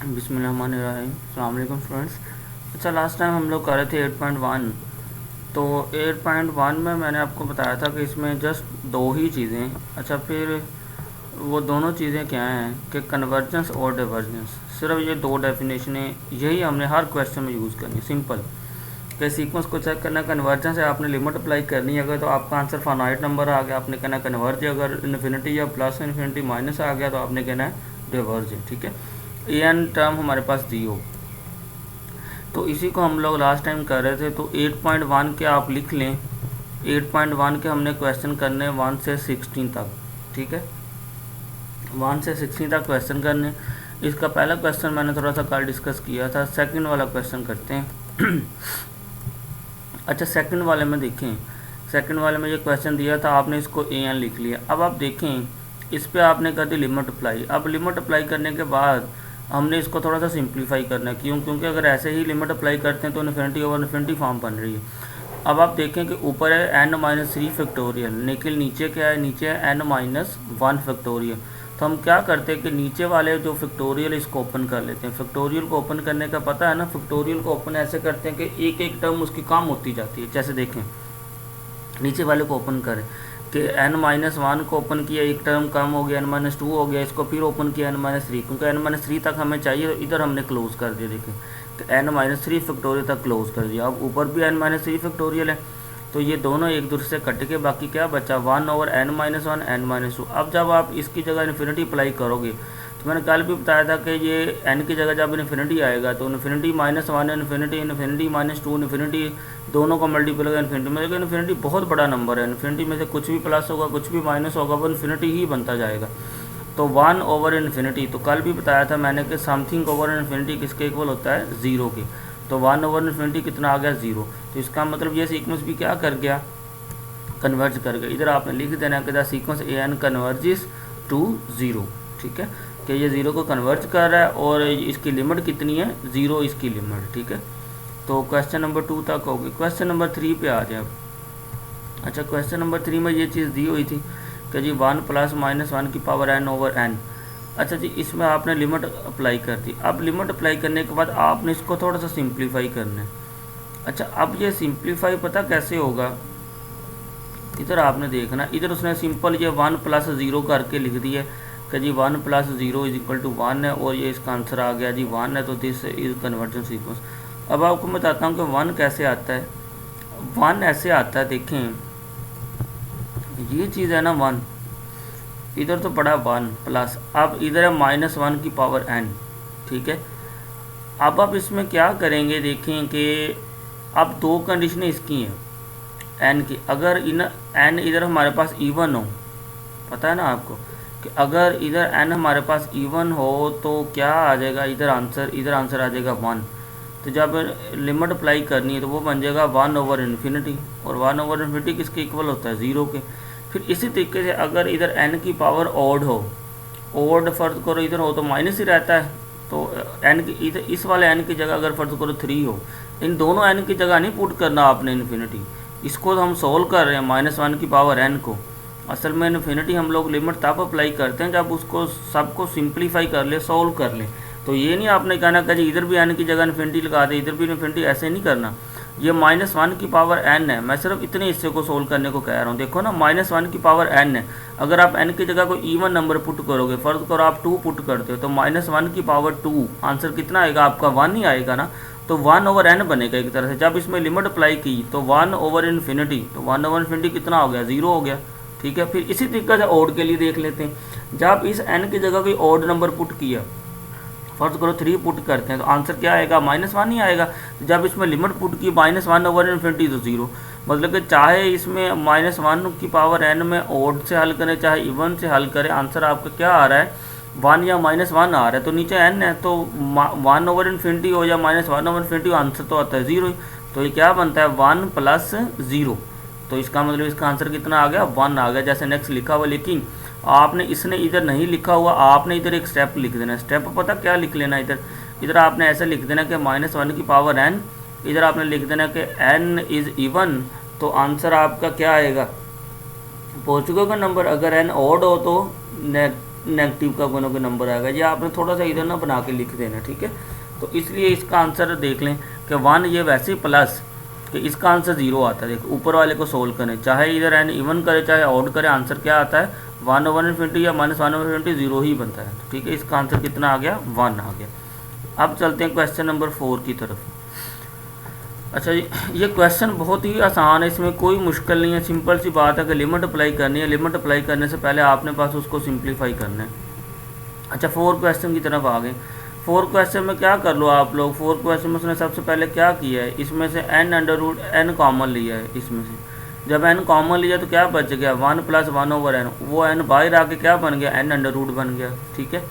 बिस्मिल्लाहिर्रहमानिर्रहीम। अस्सलाम वालेकुम फ्रेंड्स। अच्छा, लास्ट टाइम हम लोग कर रहे थे 8.1। तो 8.1 में मैंने आपको बताया था कि इसमें जस्ट दो ही चीज़ें हैं। अच्छा, फिर वो दोनों चीज़ें क्या हैं कि कन्वर्जेंस और डाइवर्जेंस। सिर्फ ये दो डेफिनेशनें यही हमने हर क्वेश्चन में यूज़ करनी। सिंपल कि सीक्वेंस को चेक करना, कन्वर्जेंस है, आपने लिमिट अप्लाई करनी है। अगर तो आपका आंसर फाइनाइट नंबर आ गया, आपने कहना कन्वर्ज है। अगर इन्फिनिटी या प्लस इन्फिनिटी माइनस आ गया तो आपने कहना है डाइवर्ज है। ठीक है, ए एन टर्म हमारे पास दी हो। तो इसी को हम लोग लास्ट टाइम कर रहे थे। तो 8.1 के आप लिख लें। 8.1 के हमने क्वेश्चन करने 1 से 16 तक। ठीक है, 1 से 16 तक क्वेश्चन करने। इसका पहला क्वेश्चन मैंने थोड़ा सा कल डिस्कस किया था। सेकंड वाला क्वेश्चन करते हैं। अच्छा, सेकंड वाले में देखें, सेकंड वाले में ये क्वेश्चन दिया था, आपने इसको ए एन लिख लिया। अब आप देखें, इस पर आपने कर दी लिमिट अप्लाई। अब लिमिट अप्लाई करने के बाद हमने इसको थोड़ा सा सिंप्लीफाई करना है। क्योंकि अगर ऐसे ही लिमिट अप्लाई करते हैं तो इन्फिनिटी ओवर इन्फिनिटी फॉर्म बन रही है। अब आप देखें कि ऊपर है n-3 फैक्टोरियल, लेकिन नीचे क्या है, नीचे है n-1 फैक्टोरियल। तो हम क्या करते हैं कि नीचे वाले जो फैक्टोरियल इसको ओपन कर लेते हैं। फैक्टोरियल को ओपन करने का पता है ना, फैक्टोरियल को ओपन ऐसे करते हैं कि एक एक टर्म उसकी कम होती जाती है। जैसे देखें, नीचे वाले को ओपन करें कि n-1 को ओपन किया, एक टर्म कम हो गया, n-2 हो गया, इसको फिर ओपन किया n-3, क्योंकि n-3 तक हमें चाहिए तो इधर हमने क्लोज कर दिया। देखें तो n-3 फैक्टोरियल तक क्लोज कर दिया। अब ऊपर भी n-3 फैक्टोरियल है, तो ये दोनों एक दूसरे से कट के बाकी क्या बचा, 1/n-1 n-2। अब जब आप इसकी जगह इन्फिनिटी अप्लाई करोगे, तो मैंने कल भी बताया था कि ये n की जगह जब इन्फिनिटी आएगा तो इन्फिनिटी -1 इन्फिनिटी इन्फिनिटी -2 इन्फिनिटी, दोनों का मल्टीपल होगा इन्फिनिटी में। लेकिन इन्फिनिटी बहुत बड़ा नंबर है, इन्फिनिटी में से कुछ भी प्लस होगा कुछ भी माइनस होगा, वो इन्फिनिटी ही बनता जाएगा। तो 1/इन्फिनिटी, तो कल भी बताया था मैंने कि समथिंग ओवर इन्फिनिटी किसके इक्वल होता है, ज़ीरो के। तो 1/इन्फिनिटी कितना आ गया, ज़ीरो। तो इसका मतलब ये सीक्वेंस भी क्या कर गया, कन्वर्ज कर गया। इधर आपने लिख देना कि the sequence A N converges to zero. ठीक है, कि ये ज़ीरो को कन्वर्ज कर रहा है और इसकी लिमिट कितनी है, ज़ीरो इसकी लिमिट। ठीक है, तो क्वेश्चन नंबर 2 तक होगी। क्वेश्चन नंबर 3 पे आ जाए अब। अच्छा, क्वेश्चन नंबर 3 में ये चीज़ दी हुई थी कि जी 1 + -1 की पावर n/n। अच्छा जी, इसमें आपने लिमिट अप्लाई कर दी। अब लिमिट अप्लाई करने के बाद आपने इसको थोड़ा सा सिंप्लीफाई करना है। अच्छा, अब ये सिंप्लीफाई पता कैसे होगा, इधर आपने देखना, इधर उसने सिंपल ये 1 + 0 करके लिख दिया कि जी 1 + 0 = 1 है, और ये इसका आंसर आ गया जी 1 है। तो दिस इज कन्वर्जन सीक्वेंस। अब आपको मैं बताता हूँ कि 1 कैसे आता है। 1 ऐसे आता है, देखें ये चीज़ है ना 1, इधर तो पड़ा 1 प्लस, अब इधर है -1 की पावर n। ठीक है, अब आप इसमें क्या करेंगे, देखें कि अब दो कंडीशनें इसकी हैं एन की। अगर इन एन इधर हमारे पास इवन हो, पता है ना आपको कि अगर इधर एन हमारे पास इवन हो तो क्या आ जाएगा, इधर आंसर आ जाएगा 1। तो जब लिमिट अप्लाई करनी है तो वो बन जाएगा 1/इन्फिनिटी, और 1/इन्फिनिटी किसके इक्वल होता है, ज़ीरो के। फिर इसी तरीके से अगर इधर एन की पावर ऑड हो, ऑड फर्ज करो इधर हो तो माइनस ही रहता है। तो एन की इधर इस वाले एन की जगह अगर फर्ज करो 3 हो, इन दोनों एन की जगह नहीं पुट करना आपने इन्फिनिटी। इसको तो हम सोल्व कर रहे हैं -1 की पावर n को। असल में इन्फिनिटी हम लोग लिमिट तब अप्लाई करते हैं जब उसको सबको सिंप्लीफाई कर ले, सोल्व कर ले। तो ये नहीं आपने कहना कि जी इधर भी n की जगह इन्फिनिटी लगा दे, इधर भी इन्फिनिटी, ऐसे नहीं करना। ये -1 की पावर n है, मैं सिर्फ इतने हिस्से को सोल्व करने को कह रहा हूँ। देखो ना, -1 की पावर n है, अगर आप n की जगह कोई इवन नंबर पुट करोगे, फर्ज करो आप 2 पुट करते हो, तो -1 की पावर 2 आंसर कितना आएगा आपका, 1 ही आएगा ना। तो 1/n बनेगा एक तरह से। जब इसमें लिमिट अप्लाई की तो 1/इन्फिनिटी, तो 1/इन्फिनिटी कितना हो गया, 0 हो गया। ठीक है, फिर इसी तरीके से ऑड के लिए देख लेते हैं। जब इस n की जगह कोई ऑड नंबर पुट किया, फर्ज करो 3 पुट करते हैं, तो आंसर क्या आएगा, -1 ही आएगा। जब इसमें लिमिट पुट की -1/इन्फिनिटी तो 0, मतलब कि चाहे इसमें -1 की पावर n में ऑड से हल करें चाहे इवन से हल करें, आंसर आपका क्या आ रहा है, 1 या -1 आ रहा है। तो नीचे n है, तो 1/इन्फिनिटी हो या -1/इन्फिनिटी, आंसर तो आता है 0 ही। तो ये क्या बनता है, 1 + 0। तो इसका मतलब इसका आंसर कितना आ गया, 1 आ गया, जैसे नेक्स्ट लिखा हुआ। लेकिन आपने इसने इधर नहीं लिखा हुआ, आपने इधर एक स्टेप लिख देना। स्टेप पता क्या लिख लेना, इधर आपने ऐसे लिख देना कि -1 की पावर n, इधर आपने लिख देना कि n इज़ इवन। तो आंसर आपका क्या आएगा, पॉजिटिव का नंबर। अगर n ऑड हो तो नेगेटिव का कोई ना कोई नंबर आएगा, ये आपने थोड़ा सा इधर ना बना के लिख देना, ठीक है। तो इसलिए इसका आंसर देख लें कि 1 ये वैसे ही प्लस कि इसका आंसर 0 आता है। देखो ऊपर वाले को सोल्व करें, चाहे इधर एन इवन करे चाहे ऑड करे, आंसर क्या आता है 1/∞ या -1/∞ 0 ही बनता है, ठीक है। इसका आंसर कितना आ गया 1 आ गया। अब चलते हैं क्वेश्चन नंबर 4 की तरफ। अच्छा ये क्वेश्चन बहुत ही आसान है, इसमें कोई मुश्किल नहीं है, सिंपल सी बात है कि लिमिट अप्लाई करनी है। लिमिट अप्लाई करने से पहले आपने पास उसको सिंप्लीफाई करना है। अच्छा 4 क्वेश्चन की तरफ आ गए। 4 क्वेश्चन में क्या कर लो आप लोग, 4 क्वेश्चन में उसने सबसे पहले क्या किया है, इसमें से n कॉमन लिया है। इसमें से जब n कॉमन लिया तो क्या बच गया 1 + 1/n, वो n बाहर आके क्या बन गया n√, बन गया, ठीक है।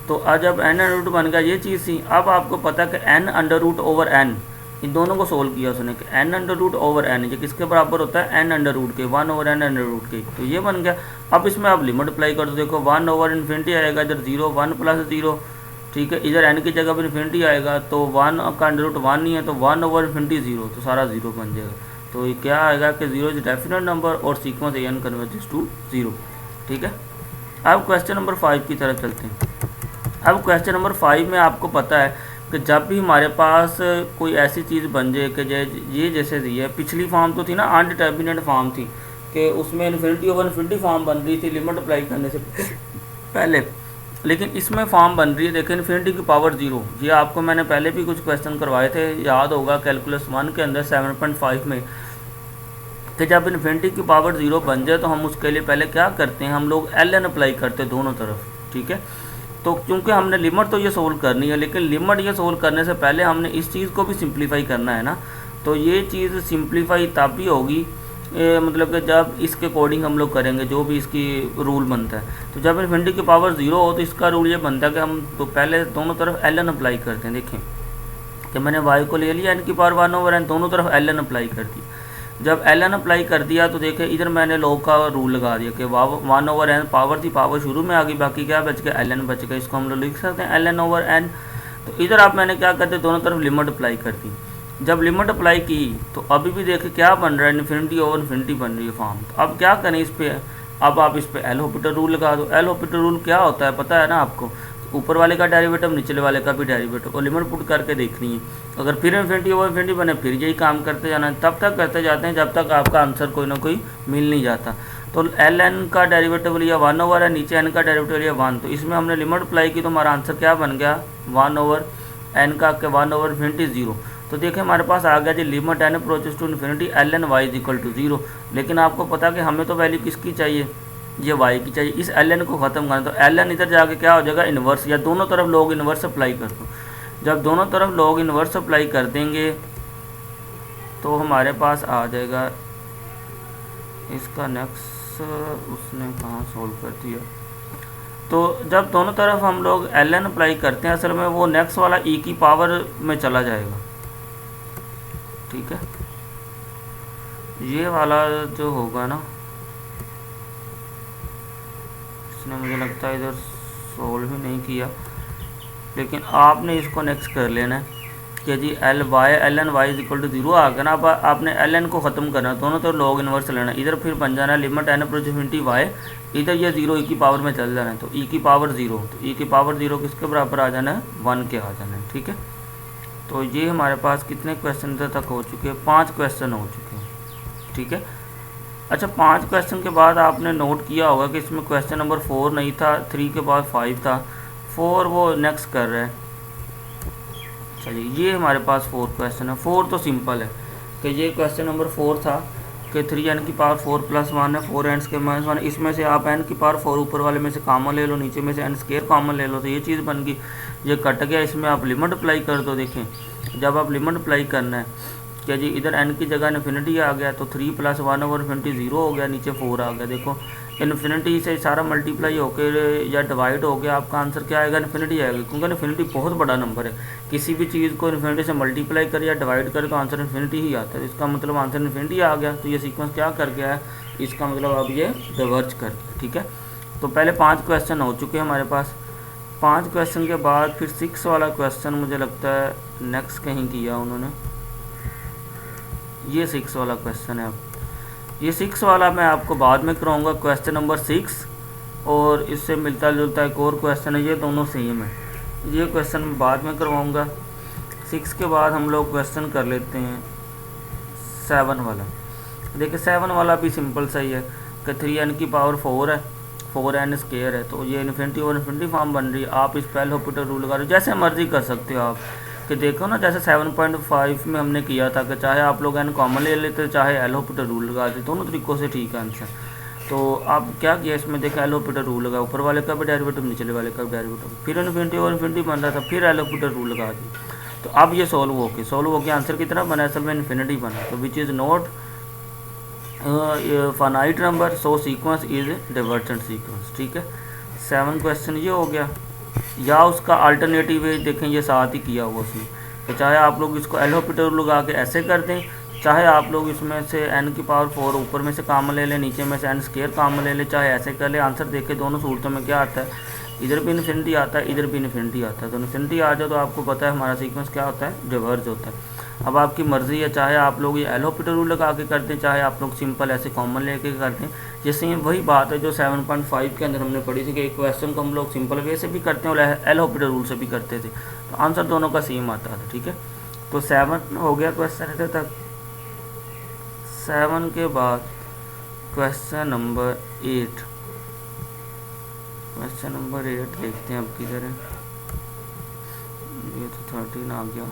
तो आज जब n√, बन गया ये चीज़ थी। अब आपको पता है कि n√/n, इन दोनों को सोल्व किया उसने कि n√/n ये किसके बराबर होता है n√, के 1/n n√, के, तो ये बन गया। अब इसमें आप लिमिट अप्लाई कर दो, देखो 1/∞ आएगा, इधर 0, 1 + 0, ठीक है। इधर n की जगह पर इन्फिनिटी आएगा तो 1 का √1 नहीं है तो 1/∞ 0, तो सारा 0 बन जाएगा। तो ये क्या आएगा कि 0 इज डेफिनेट नंबर और सीक्वेंस an कन्वर्जेस टू 0, ठीक है। अब क्वेश्चन नंबर 5 की तरफ चलते हैं। अब क्वेश्चन नंबर 5 में आपको पता है कि जब भी हमारे पास कोई ऐसी चीज़ बन जाए कि ये जैसे दी है, पिछली फॉर्म तो थी ना अनडिटर्मिनेट फॉर्म थी कि उसमें ∞/∞ फॉर्म बन रही थी लिमिट अप्लाई करने से पहले, लेकिन इसमें फॉर्म बन रही है देखिए ∞⁻⁴। ये आपको मैंने पहले भी कुछ क्वेश्चन करवाए थे, याद होगा कैलकुलस 1 के अंदर 7.5 में, कि जब ∞⁻⁴ बन जाए तो हम उसके लिए पहले क्या करते हैं, हम लोग ln अप्लाई करते हैं दोनों तरफ, ठीक है। तो क्योंकि हमने लिमिट तो ये सोल्व करनी है, लेकिन लिमिट ये सोल्व करने से पहले हमने इस चीज़ को भी सिंप्लीफाई करना है ना। तो ये चीज़ सिंप्लीफाई तब भी होगी मतलब कि जब इसके अकॉर्डिंग हम लोग करेंगे जो भी इसकी रूल बनता है। तो जब ∞⁻⁴ हो तो इसका रूल ये बनता है कि हम तो पहले दोनों तरफ ln अप्लाई करते हैं। देखें कि मैंने y को ले लिया n⁻1/n, दोनों तरफ ln अप्लाई कर दी। जब ln अप्लाई कर दिया तो देखें इधर मैंने log का रूल लगा दिया कि 1/n पावर थी, पावर शुरू में आ गई, बाकी क्या बच गया ln बच गया, इसको हम लोग लिख सकते हैं ln/n। तो इधर आप मैंने क्या करते दोनों तरफ लिमिट अप्लाई कर दी। जब लिमिट अप्लाई की तो अभी भी देखें क्या बन रहा है ∞/∞ बन रही है फॉर्म। तो अब क्या करें इस पर, अब आप इस पर एल रूल लगा दो। एल रूल क्या होता है पता है ना आपको, ऊपर वाले का डेरिवेटिव निचले वाले का भी डेरिवेटिव और लिमिट पुट करके देखनी है। अगर फिर ∞/∞ बने फिर यही काम करते जाना है, तब तक करते जाते हैं जब तक आपका आंसर कोई ना कोई मिल नहीं जाता। तो ln का डेरिवेटिव लिया 1/n, नीचे n का डेरिवेटिव लिया 1, तो इसमें हमने लिमिट अप्लाई की तो हमारा आंसर क्या बन गया 1/n का 1/∞ 0। तो देखिए हमारे पास आ गया जी limit n approaches to infinity ln y = 0। लेकिन आपको पता कि हमें तो वैल्यू किसकी चाहिए, ये y की चाहिए। इस ln को ख़त्म करना तो ln इधर जाके क्या हो जाएगा इन्वर्स, या दोनों तरफ log इन्वर्स अप्लाई कर दो। जब दोनों तरफ log इन्वर्स अप्लाई कर देंगे तो हमारे पास आ जाएगा इसका नेक्स्ट, उसने कहाँ सोल्व कर दिया। तो जब दोनों तरफ हम लोग ln अप्लाई करते हैं असल में वो नेक्स्ट वाला e की पावर में चला जाएगा, ठीक है। ये वाला जो होगा ना इसने मुझे लगता है इधर सोल्व ही नहीं किया, लेकिन आपने इसको नेक्स्ट कर लेना है कि जी ln y = 0 आ गया ना। अब आपने ln को ख़त्म करना है, दोनों तो log इन्वर्स लेना है। इधर फिर बन जाना है limit n approach infinity y, इधर ये 0 e की पावर में चल जाना है तो e की पावर 0, तो e की पावर 0 किसके बराबर आ जाना है 1 के आ जाना है, ठीक है। तो ये हमारे पास कितने क्वेश्चन तक हो चुके हैं, 5 क्वेश्चन हो चुके हैं, ठीक है। अच्छा 5 क्वेश्चन के बाद आपने नोट किया होगा कि इसमें क्वेश्चन नंबर 4 नहीं था, 3 के बाद 5 था, 4 वो नेक्स्ट कर रहे हैं। चलिए ये हमारे पास 4 क्वेश्चन है। 4 तो सिंपल है कि ये क्वेश्चन नंबर 4 था कि 3n की पावर 4 + 1 है, 4n के -1, इसमें से आप n की पावर 4 ऊपर वाले में से कॉमन ले लो, नीचे में से n² कॉमन ले लो, तो ये चीज़ बन गई। ये कट गया, इसमें आप लिमिट अप्लाई कर दो। देखें जब आप लिमिट अप्लाई करना है क्या जी इधर n की जगह इन्फिनिटी आ गया तो 3 + 1/∞ 0 हो गया, नीचे 4 आ गया। देखो इन्फिनिटी से सारा मल्टीप्लाई होकर या डिवाइड हो गया, आपका आंसर क्या आएगा इन्फिनिटी आएगा, क्योंकि इन्फिनिटी बहुत बड़ा नंबर है। किसी भी चीज़ को इन्फिनिटी से मल्टीप्लाई करे या डिवाइड करे तो आंसर इन्फिनिटी ही आता है, इसका मतलब आंसर इन्फिनिटी आ गया। तो ये सीक्वेंस क्या कर गया है, इसका मतलब अब ये डिवर्ज कर गया, ठीक है। तो पहले 5 क्वेश्चन हो चुके हैं हमारे पास। 5 क्वेश्चन के बाद फिर 6 वाला क्वेश्चन मुझे लगता है नेक्स्ट कहीं किया उन्होंने, ये 6 वाला क्वेश्चन है। अब ये 6 वाला मैं आपको बाद में कराऊंगा। क्वेश्चन नंबर 6 और इससे मिलता जुलता एक और क्वेश्चन है, ये दोनों सेम है। ये क्वेश्चन मैं बाद में करवाऊँगा। 6 के बाद हम लोग क्वेश्चन कर लेते हैं 7 वाला। देखिए 7 वाला भी सिंपल सा ही है कि 3n की पावर 4 है, 4n स्क्वायर है, तो ये इन्फिनिटी और इन्फिनिटी फॉर्म बन रही है। आप इस पहले होपिटल रूल लगा रहे हो, जैसे मर्जी कर सकते हो आप। कि देखो ना, जैसे 7.5 में हमने किया था कि चाहे आप लोग n कॉमन ले लेते, चाहे एल होपिटल रूल लगा देते, दोनों तरीक़ों से ठीक है आंसर। तो आप क्या किया इसमें, देखा एल होपिटल रूल लगा, ऊपर वाले का भी डेरिवेटिव निचले वाले का भी डेरिवेटिव, फिर इन्फिनिटी और इन्फिनिटी बन रहा था, फिर एल होपिटल रूल लगा दी। तो अब ये सॉल्व हो गया आंसर कितना बना, असल में इन्फिनिटी बना। तो which is not finite number, so sequence is divergent sequence. ठीक है, 7 क्वेश्चन ये हो गया। या उसका अल्टरनेटिव है, देखें ये साथ ही किया हुआ उसने, तो चाहे आप लोग इसको एल होपिटल लगा के ऐसे कर दें, चाहे आप लोग इसमें से n की पावर 4 ऊपर में से कॉमन ले लें, नीचे में से n स्क्वायर कॉमन ले लें, चाहे ऐसे कर ले। आंसर देख के दोनों सूरतों में क्या आता है, इधर भी इन्फिनिटी आता है, इधर भी इन्फिनिटी आता है। तो इन्फिनिटी आ जाए तो आपको पता है हमारा सीक्वेंस क्या होता है, डिवर्ज होता है। अब आपकी मर्ज़ी है, चाहे आप लोग ये एल होपिटल रूल लगा के करते हैं, चाहे आप लोग सिंपल ऐसे कॉमन लेके करते हैं। जैसे ये वही बात है जो 7.5 के अंदर हमने पढ़ी थी कि एक क्वेश्चन को हम लोग सिंपल वे से भी करते हैं और एल होपिटल रूल से भी करते थे, तो आंसर दोनों का सेम आता था। ठीक है, तो 7 हो गया क्वेश्चन इधर तक। 7 के बाद क्वेश्चन नंबर 8, क्वेश्चन नंबर 8 देखते हैं अब किधर है। ये तो 13 आ गया।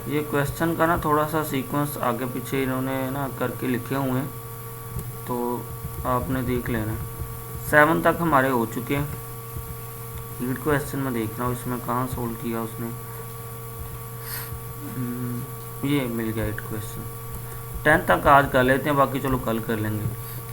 ये क्वेश्चन का ना थोड़ा सा सीक्वेंस आगे पीछे इन्होंने ना करके लिखे हुए हैं, तो आपने देख लेना। 7 तक हमारे हो चुके हैं। 8 क्वेश्चन में देख रहा हूँ इसमें कहाँ सोल्व किया उसने। ये मिल गया 8 क्वेश्चन। 10 तक आज कर लेते हैं, बाकी चलो कल कर लेंगे।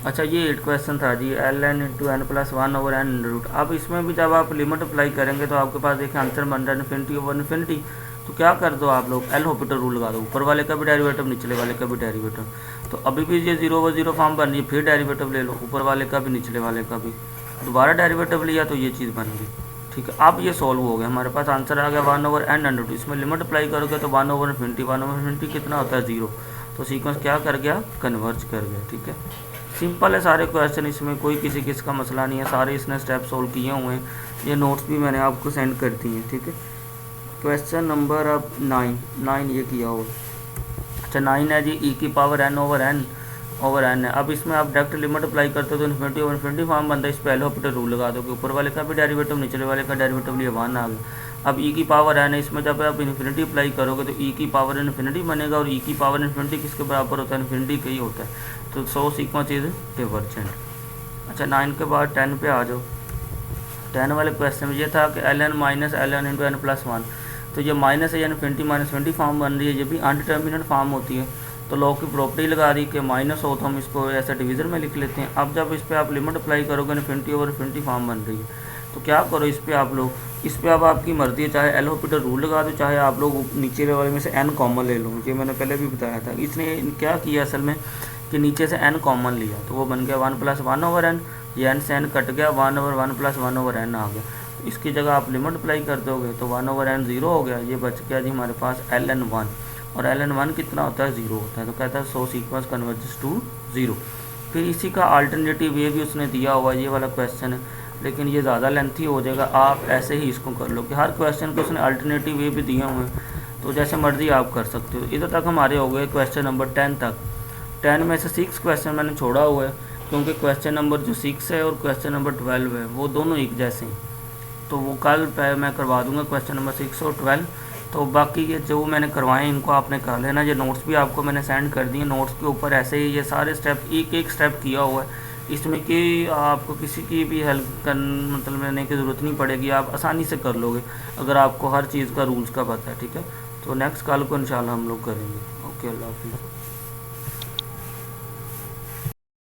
अच्छा, ये 8 क्वेश्चन था जी, ln into n plus 1 over n root. अब इसमें भी जब आप लिमिट अप्लाई करेंगे तो आपके पास देखिए आंसर बन रहा है इन्फिनिटी ओवर इन्फिनिटी। तो क्या कर दो आप लोग, एल होपिटल रूल लगा दो, ऊपर वाले का भी डेरिवेटिव निचले वाले का भी डेरिवेटिव। तो अभी भी ये 0 ओवर 0 फॉर्म बन रही है, फिर डेरिवेटिव ले लो, ऊपर वाले का भी निचले वाले का भी, दोबारा डेरिवेटिव लिया तो ये चीज़ बन गई। ठीक है, अब ये सॉल्व हो गया, हमारे पास आंसर आ गया 1 ओवर n अंडर 2। इसमें लिमिट अप्लाई करोगे तो 1 ओवर इन्फिनिटी कितना होता है 0। तो सीक्वेंस क्या कर गया, कन्वर्ज कर गया। ठीक है, सिंपल है सारे क्वेश्चन, इसमें कोई किसी का मसला नहीं है, सारे इसने स्टेप सोल्व किए हुए हैं। ये नोट्स भी मैंने आपको सेंड कर दिए हैं। ठीक है, क्वेश्चन नंबर अब 9 ये किया हुआ। अच्छा 9 है जी, ई की पावर n ओवर n है। अब इसमें आप डायरेक्ट लिमिट अप्लाई करते हो तो इन्फिनिटी ओवर इन्फिनिटी फॉर्म बनता है। इस पहले होपिटल रूल लगा दो कि ऊपर वाले का भी डेरिवेटिव निचले वाले का डेरिवेटिव लिए 1 आ गया। अब ई की पावर n है, इसमें जब आप इन्फिनिटी अप्लाई करोगे तो ई की पावर इन्फिनिटी बनेगा, और ई की पावर इन्फिनिटी किसके बराबर होता है, इन्फिनिटी का ही होता है। तो सो सीक्वेंस इज डिवर्जेंट। अच्छा 9 के बाद 10 पे आ जाओ। 10 वाले क्वेश्चन में ये था कि ln minus ln into n plus 1। तो ये माइनस है, इन्फिनिटी माइनस इन्फिनिटी फॉर्म बन रही है, ये भी अनडिटर्मिनेट फॉर्म होती है। तो लॉ की प्रॉपर्टी लगा दी कि माइनस हो तो हम इसको ऐसा डिवीज़र में लिख लेते हैं। अब जब इस पर आप लिमिट अप्लाई करोगे इन्फिनिटी ओवर इन्फिनिटी फॉर्म बन रही है, तो क्या करो इस पर आप लोग, इस पर अब आपकी मर्जी है, चाहे एल होपिटल रूल लगा दो, चाहे आप लोग नीचे वाले में से n कॉमन ले लो। ये मैंने पहले भी बताया था। इसने क्या किया असल में कि नीचे से n कॉमन लिया, तो वो बन गया 1 प्लस 1 ओवर n। ये n से n कट गया, 1 ओवर 1 प्लस 1 ओवर n आ गया। इसकी जगह आप लिमिट अप्लाई कर दोगे तो 1 ओवर n 0 हो गया। ये बच गया जी हमारे पास ln 1, और ln 1 कितना होता है, 0 होता है। तो कहता है सो सीक्वेंस कन्वर्जेस टू 0। फिर इसी का अल्टरनेटिव ये भी उसने दिया हुआ, ये वाला क्वेश्चन है, लेकिन ये ज़्यादा लेंथी हो जाएगा। आप ऐसे ही इसको कर लो कि हर क्वेश्चन के उसने अल्टरनेटिव वे भी दिए हुए हैं, तो जैसे मर्जी आप कर सकते हो। इधर तक हमारे हो गए क्वेश्चन नंबर 10 तक। 10 में से 6 क्वेश्चन मैंने छोड़ा हुआ है, क्योंकि क्वेश्चन नंबर जो 6 है और क्वेश्चन नंबर 12 है वो दोनों एक जैसे हैं। तो वो कल मैं करवा दूंगा क्वेश्चन नंबर 6 और 12। तो बाकी ये जो मैंने करवाए इनको आपने कर लेना। ये नोट्स भी आपको मैंने सेंड कर दिए, नोट्स के ऊपर ऐसे ही ये सारे स्टेप एक स्टेप किया हुआ है। इसमें कि आपको किसी की भी हेल्प कर मतलब लेने की ज़रूरत नहीं पड़ेगी, आप आसानी से कर लोगे अगर आपको हर चीज़ का रूल्स का पता है। ठीक है, तो नेक्स्ट कल को इंशाल्लाह हम लोग करेंगे। ओके, अल्लाह हाफिज़।